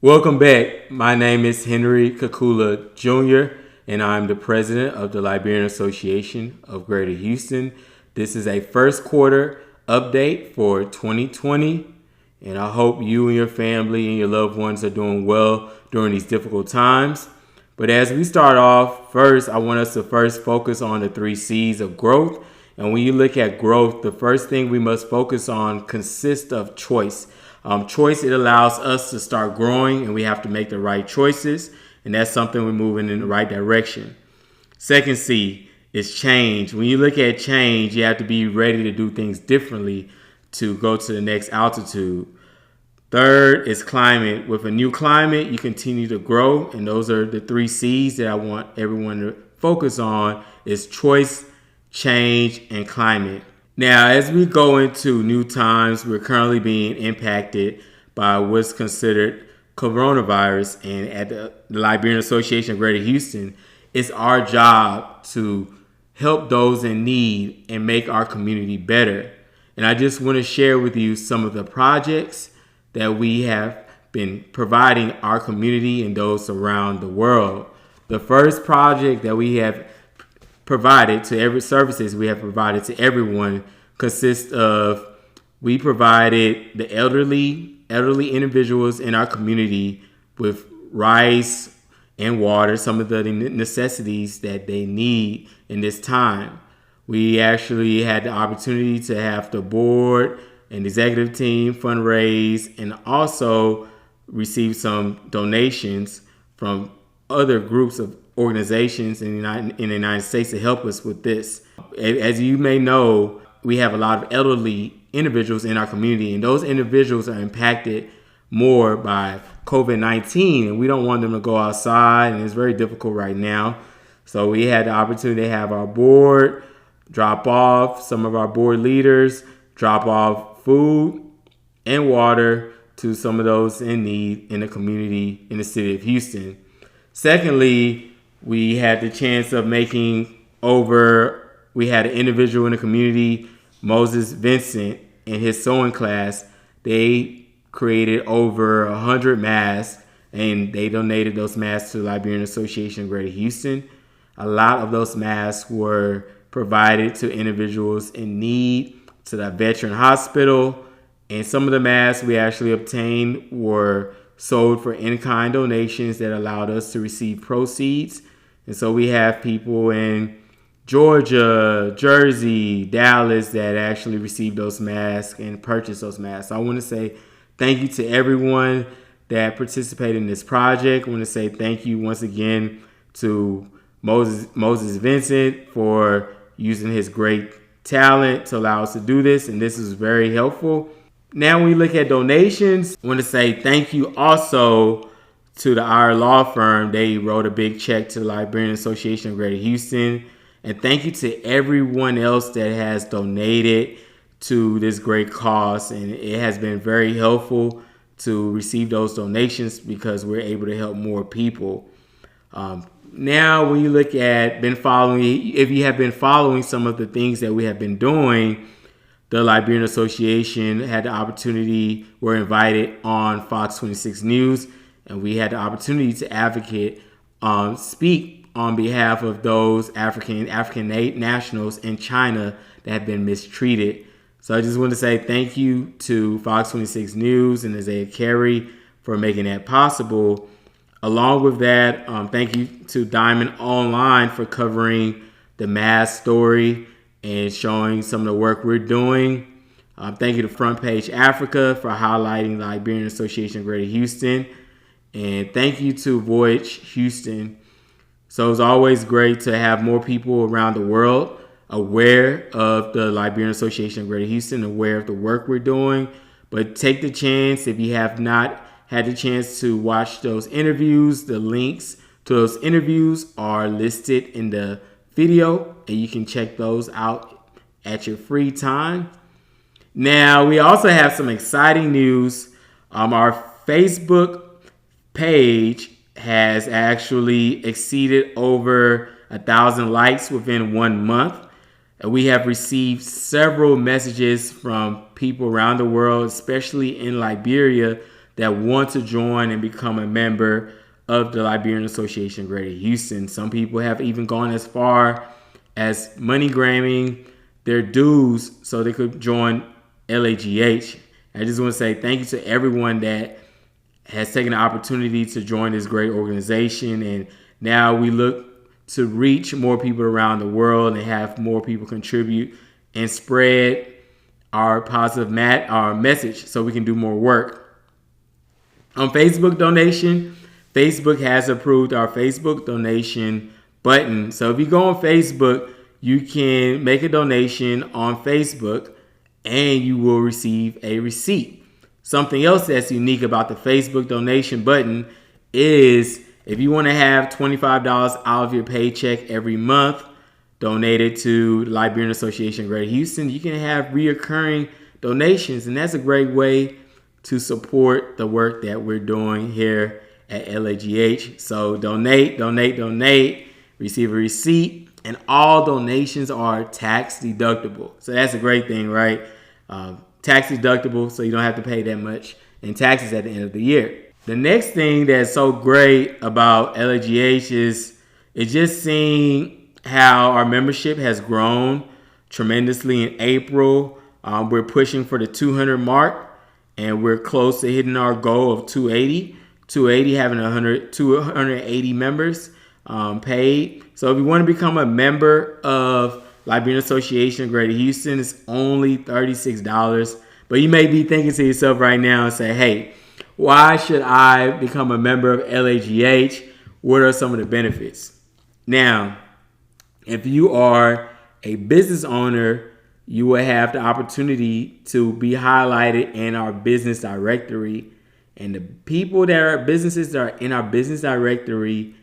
Welcome back. My name is Henry Kakula Jr., and I'm the president of the Liberian Association of Greater Houston. This is a first quarter update for 2020, and I hope you and your family and your loved ones are doing well during these difficult times. But as we start off, first, I want us to first focus on the 3 C's of growth. And when you look at growth, the first thing we must focus on consists of choice. Choice, it allows us to start growing, and we have to make the right choices. And that's something we're moving in the right direction. Second C is change. When you look at change, you have to be ready to do things differently to go to the next altitude. Third is climate. With a new climate, you continue to grow. And those are the 3 C's that I want everyone to focus on is choice, change, and climate. Now, as we go into new times, we're currently being impacted by what's considered coronavirus. And at the Liberian Association of Greater Houston, it's our job to help those in need and make our community better. And I just want to share with you some of the projects that we have been providing our community and those around the world. The first project that we have provided to every services we have provided to everyone consists of we provided the elderly individuals in our community with rice and water, some of the necessities that they need in this time. We actually had the opportunity to have the board and executive team fundraise and also receive some donations from other groups of organizations in the United States to help us with this. As you may know, we have a lot of elderly individuals in our community, and those individuals are impacted more by COVID-19, and we don't want them to go outside, and it's very difficult right now. So we had the opportunity to have our board drop off, some of our board leaders drop off food and water to some of those in need in the community in the city of Houston. Secondly, we had the chance of we had an individual in the community, Moses Vincent, in his sewing class. They created over 100 masks, and they donated those masks to the Liberian Association of Greater Houston. A lot of those masks were provided to individuals in need, to the veteran hospital, and some of the masks we actually obtained were sold for in-kind donations that allowed us to receive proceeds. And so we have people in Georgia, Jersey, Dallas that actually received those masks and purchased those masks. So I want to say thank you to everyone that participated in this project. I want to say thank you once again to Moses Vincent for using his great talent to allow us to do this. And this is very helpful. Now, when we look at donations, I want to say thank you also to our law firm. They wrote a big check to the Liberian Association of Greater Houston. And thank you to everyone else that has donated to this great cause. And it has been very helpful to receive those donations because we're able to help more people. Now, when you look at if you have been following some of the things that we have been doing, the Liberian Association had the opportunity, were invited on Fox 26 News, and we had the opportunity to speak on behalf of those African nationals in China that have been mistreated. So I just want to say thank you to Fox 26 News and Isaiah Carey for making that possible. Along with that, thank you to Diamond Online for covering the mass story and showing some of the work we're doing. Thank you to Front Page Africa for highlighting the Liberian Association of Greater Houston. And thank you to Voyage Houston. So it's always great to have more people around the world aware of the Liberian Association of Greater Houston, aware of the work we're doing. But take the chance, if you have not had the chance to watch those interviews, the links to those interviews are listed in the video, and you can check those out at your free time. Now, we also have some exciting news. Our Facebook page has actually exceeded over 1,000 likes within 1 month. And we have received several messages from people around the world, especially in Liberia, that want to join and become a member of the Liberian Association of Greater Houston. Some people have even gone as far as MoneyGramming their dues so they could join LAGH. I just want to say thank you to everyone that has taken the opportunity to join this great organization. And now we look to reach more people around the world and have more people contribute and spread our positive our message so we can do more work. On Facebook donation, Facebook has approved our Facebook donation button. So if you go on Facebook, you can make a donation on Facebook and you will receive a receipt. Something else that's unique about the Facebook donation button is if you want to have $25 out of your paycheck every month donated to the Liberian Association of Greater Houston, you can have reoccurring donations. And that's a great way to support the work that we're doing here at LAGH. So donate, receive a receipt, and all donations are tax deductible. So that's a great thing, right? Tax deductible, so you don't have to pay that much in taxes at the end of the year. The next thing that's so great about LAGH is just seeing how our membership has grown tremendously in April. We're pushing for the 200 mark, and we're close to hitting our goal of 280. 280 having 280 members paid. So if you want to become a member of Liberian Association of Greater Houston, it's only $36. But you may be thinking to yourself right now and say, hey, why should I become a member of LAGH? What are some of the benefits? Now, if you are a business owner, you will have the opportunity to be highlighted in our business directory. And the people that are businesses that are in our business directory,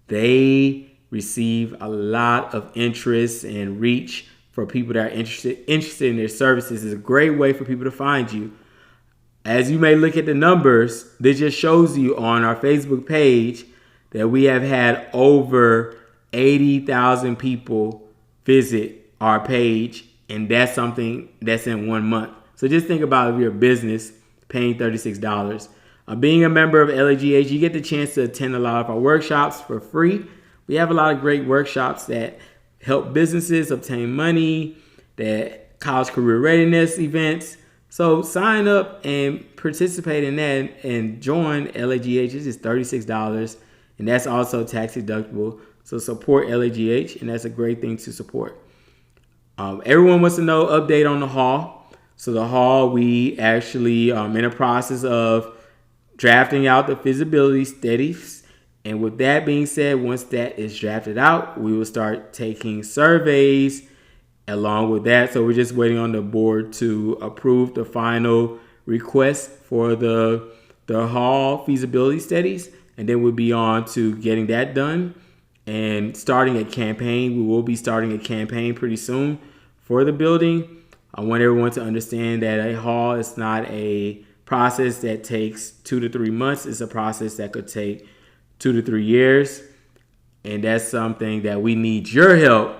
they receive a lot of interest and reach for people that are interested in their services. It's a great way for people to find you. As you may look at the numbers, this just shows you on our Facebook page that we have had over 80,000 people visit our page, and that's something that's in 1 month. So just think about if you're a business paying $36. Being a member of LAGH, you get the chance to attend a lot of our workshops for free. We have a lot of great workshops that help businesses obtain money, that college career readiness events. So sign up and participate in that and join LAGH. It's just $36, and that's also tax deductible. So support LAGH, and that's a great thing to support. Everyone wants to know update on the hall. So the hall, we actually in a process of drafting out the feasibility studies. And with that being said, once that is drafted out, we will start taking surveys along with that. So we're just waiting on the board to approve the final request for the hall feasibility studies. And then we'll be on to getting that done and starting a campaign. We will be starting a campaign pretty soon for the building. I want everyone to understand that a hall is not a process that takes 2 to 3 months. It's a process that could take 2 to 3 years. And that's something that we need your help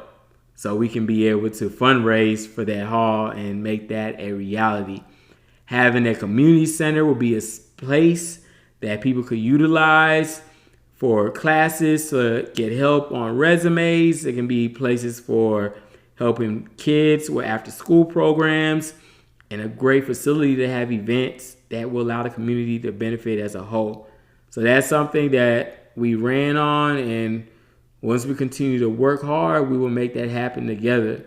so we can be able to fundraise for that hall and make that a reality. Having a community center will be a place that people could utilize for classes to get help on resumes. It can be places for helping kids with after school programs, and a great facility to have events that will allow the community to benefit as a whole. So that's something that we ran on, and once we continue to work hard, we will make that happen together.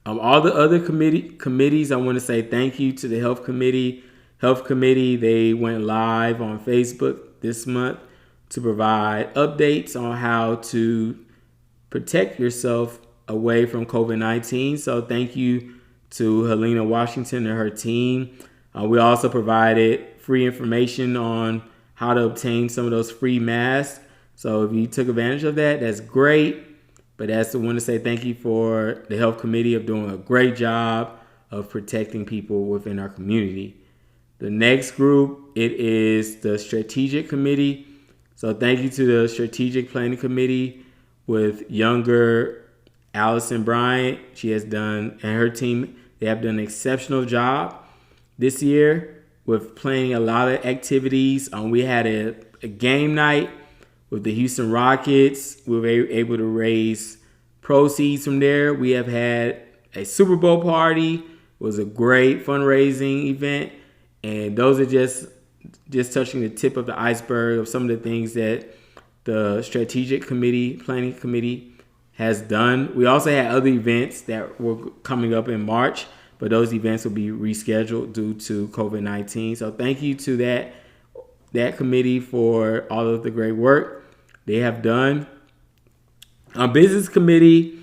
All the other committees, I want to say thank you to the Health Committee. Health Committee, they went live on Facebook this month to provide updates on how to protect yourself away from COVID-19. So thank you to Helena Washington and her team. We also provided free information on how to obtain some of those free masks. So if you took advantage of that, that's great. But that's the one to say thank you for the Health Committee of doing a great job of protecting people within our community. The next group, it is the Strategic Committee. So thank you to the Strategic Planning Committee with younger Allison Bryant. She has done, and her team, they have done an exceptional job this year. with planning a lot of activities. We had a game night with the Houston Rockets. We were able to raise proceeds from there. We have had a Super Bowl party. It was a great fundraising event. And those are just touching the tip of the iceberg of some of the things that the strategic committee, planning committee has done. We also had other events that were coming up in March, but those events will be rescheduled due to COVID-19. So thank you to that committee for all of the great work they have done. Business committee,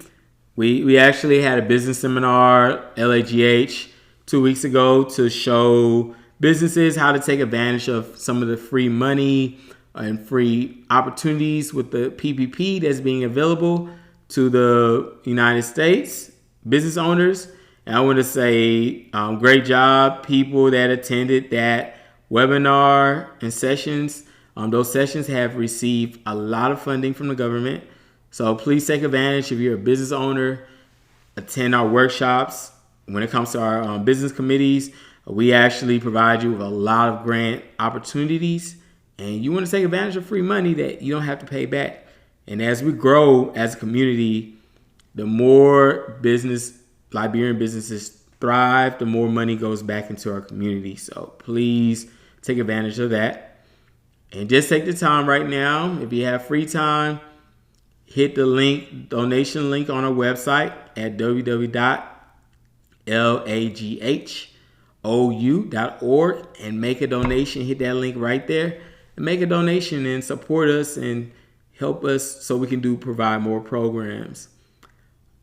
we actually had a business seminar, LAGH, 2 weeks ago to show businesses how to take advantage of some of the free money and free opportunities with the PPP that's being available to the United States business owners. And I want to say great job, people that attended that webinar and sessions. Those sessions have received a lot of funding from the government. So please take advantage. If you're a business owner, attend our workshops. When it comes to our business committees, we actually provide you with a lot of grant opportunities. And you want to take advantage of free money that you don't have to pay back. And as we grow as a community, the more Liberian businesses thrive, the more money goes back into our community. So please take advantage of that. And just take the time right now. If you have free time, hit the donation link on our website at www.laghou.org and make a donation. Hit that link right there and make a donation and support us and help us so we can provide more programs.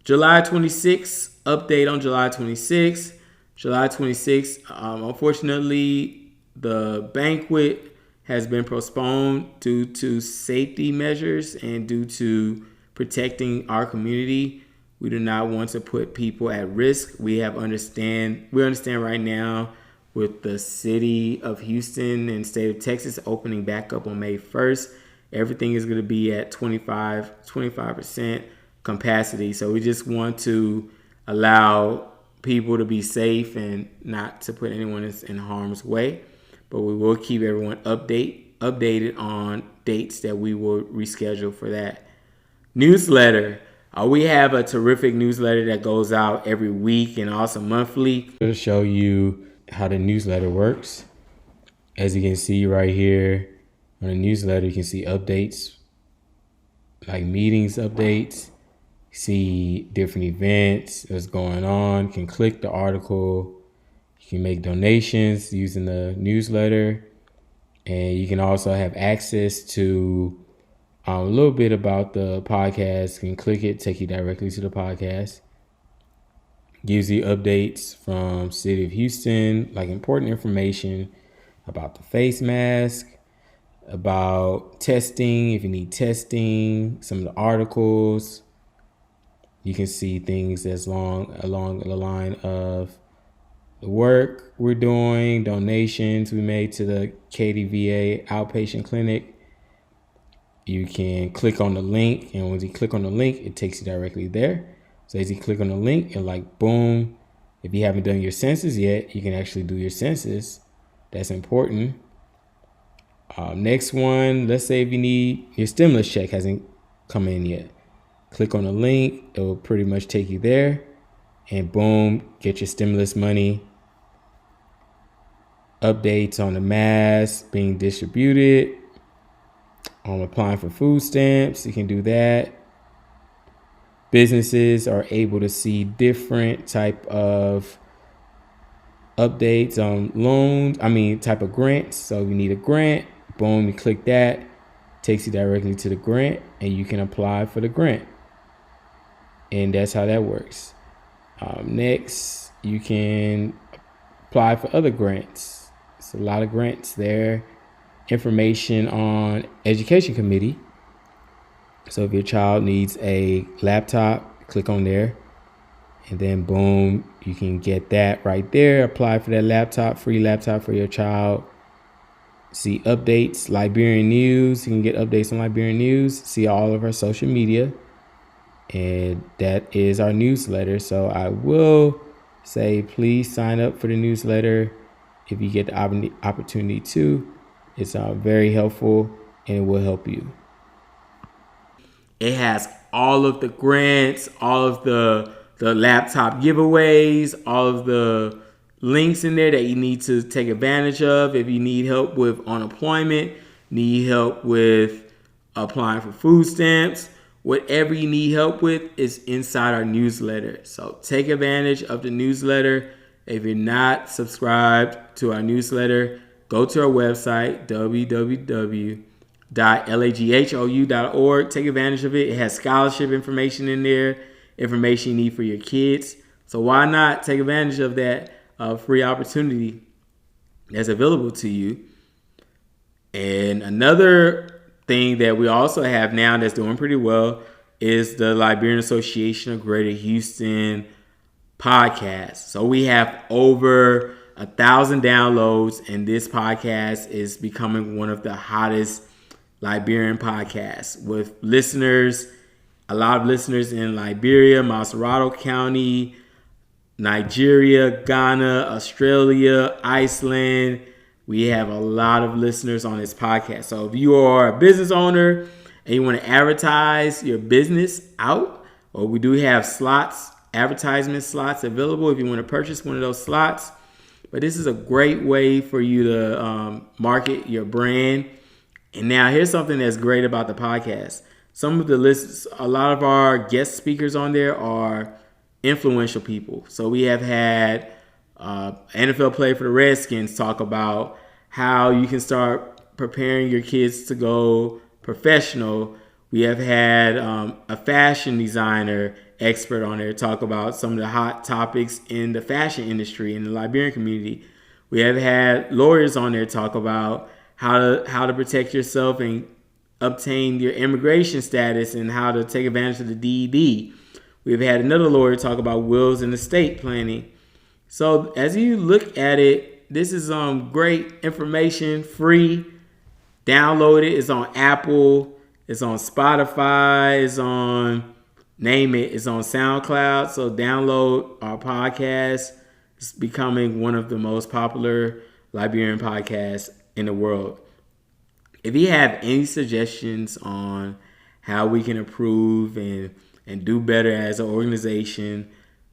July 26th, update on July 26th. July 26th, unfortunately, the banquet has been postponed due to safety measures and due to protecting our community. We do not want to put people at risk. We understand right now with the city of Houston and state of Texas opening back up on May 1st, everything is going to be at 25% capacity. So we just want to allow people to be safe and not to put anyone in harm's way. But we will keep everyone updated on dates that we will reschedule for that. Newsletter. We have a terrific newsletter that goes out every week and also monthly. It'll show you how the newsletter works. As you can see right here on the newsletter, you can see updates, like meetings updates, see different events that's going on. You can click the article. You can make donations using the newsletter, and you can also have access to a little bit about the podcast. You can click it, take you directly to the podcast. Gives you updates from City of Houston, like important information about the face mask, about testing, if you need testing, some of the articles. You can see things that's along the line of the work we're doing, donations we made to the KDVA outpatient clinic. You can click on the link, and when you click on the link, it takes you directly there. So as you click on the link, you're like, boom. If you haven't done your census yet, you can actually do your census. That's important. Next one, let's say if you need your stimulus check hasn't come in yet. Click on the link. It will pretty much take you there. And boom, get your stimulus money. Updates on the masks being distributed. Applying for food stamps, you can do that. Businesses are able to see different type of updates on loans. Type of grants. So if you need a grant, boom, you click that. Takes you directly to the grant, and you can apply for the grant. And that's how that works. Next, you can apply for other grants. It's a lot of grants there. Information on education committee. So if your child needs a laptop, click on there. And then boom, you can get that right there. Apply for that laptop, free laptop for your child. See updates, Liberian News. You can get updates on Liberian News. See all of our social media. And that is our newsletter. So I will say, please sign up for the newsletter. if you get the opportunity to. It's very helpful and it will help you. It has all of the grants, all of the laptop giveaways, all of the links in there that you need to take advantage of. If you need help with unemployment, need help with applying for food stamps, whatever you need help with is inside our newsletter. So take advantage of the newsletter. If you're not subscribed to our newsletter, go to our website, www.laghou.org. Take advantage of it. It has scholarship information in there, information you need for your kids. So why not take advantage of that free opportunity that's available to you? And another thing that we also have now that's doing pretty well is the Liberian Association of Greater Houston podcast. So we have over 1,000 downloads, and this podcast is becoming one of the hottest Liberian podcasts with listeners, a lot of listeners in Liberia, Massarato County, Nigeria, Ghana, Australia, Iceland. We have a lot of listeners on this podcast. So if you are a business owner and you want to advertise your business out, or we do have slots, advertisement slots available if you want to purchase one of those slots. But this is a great way for you to market your brand. And now here's something that's great about the podcast. Some of the lists, a lot of our guest speakers on there are influential people. So we have had NFL player for the Redskins talk about how you can start preparing your kids to go professional. We have had a fashion designer expert on there talk about some of the hot topics in the fashion industry in the Liberian community. We have had lawyers on there talk about how to protect yourself and obtain your immigration status and how to take advantage of the DED. We've had another lawyer talk about wills and estate planning. So as you look at it, this is great information, free. Download it. It's on Apple. It's on Spotify. It's on, name it. It's on SoundCloud. So download our podcast. It's becoming one of the most popular Liberian podcasts in the world. If you have any suggestions on how we can improve and do better as an organization,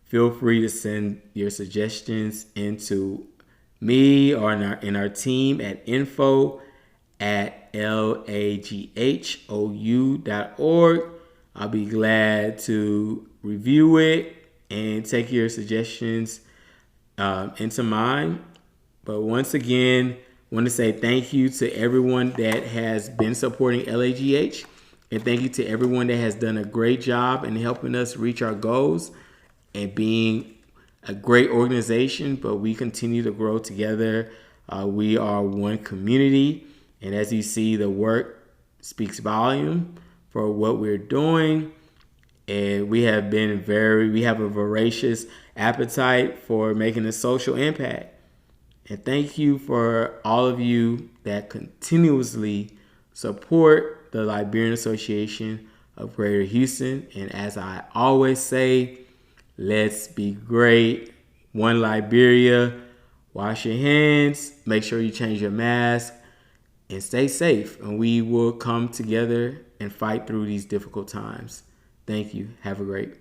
feel free to send your suggestions into me or in our team at info@laghou.org. I'll be glad to review it and take your suggestions into mind. But once again, I want to say thank you to everyone that has been supporting LAGH, and thank you to everyone that has done a great job in helping us reach our goals and being a great organization. But we continue to grow together. We are one community, and as you see, the work speaks volume for what we're doing. And we have a voracious appetite for making a social impact. And thank you for all of you that continuously support the Liberian Association of Greater Houston. And as I always say, let's be great. One Liberia. Wash your hands. Make sure you change your mask. And stay safe. And we will come together and fight through these difficult times. Thank you. Have a great